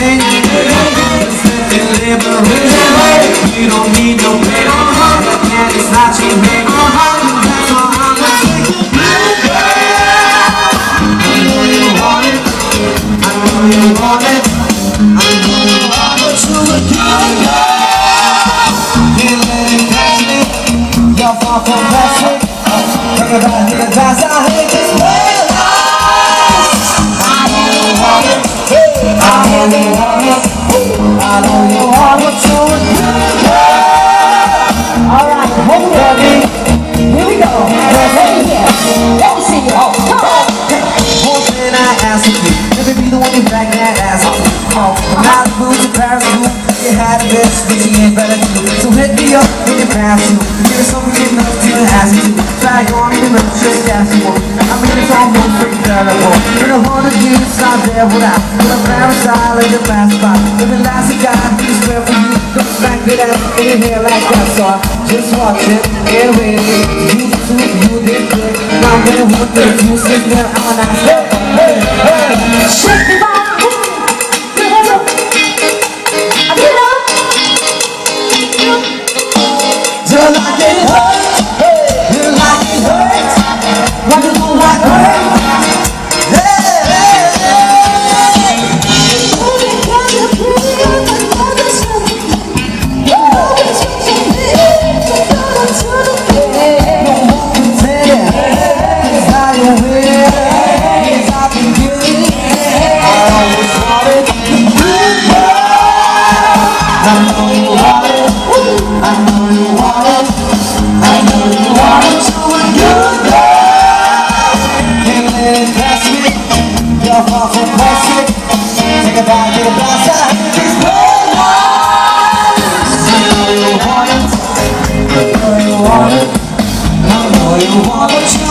thing. You don't need no pain, and it's not your name. That's all I'm gonna take. I know you want it. I know you want it. I know you want what you would do. You let it catch me. You're far from plastic. Think about it, that's how I hate this way. I know you want it. I know you want it. I know you want what you would do. Alright, hey baby, here we go. Hey yeah, let me see you. Oh, come on. One thing I ask of you, never be the one you back that ass up. Come on, I'm out of boots and Paris blue. You had a bitch, but you ain't better too. So hit me up when you pass you. Give me something good enough to ask you to. Try on me, but just ask you. I mean it's almost pretty terrible. In 100 years, it's not there without. But I'm parasite like the last spot. If the last guy, he's square for you. Don't back it up in your hair like that. So I just watch it, get ready. You too, you did good. Now I'm gonna work with you, sit there, I'm a nice guy. Hey, hey, Shake the body, get up, get up. do you like it hurt? Do you like it hurt? Why you don't like hurt? Hey, hey, hey. Only got to feel another something. Always something big to come to the bed. Don't want to tell you, it's how you will. It's how you get it. I always wanted to do it. I know you want it. I know you want it. I know you want it to a good girl. Can't let it pass me. You're far from plastic. Take a bite, get a blast out. It's very nice. I know you want it. I know you want it. I know you want it.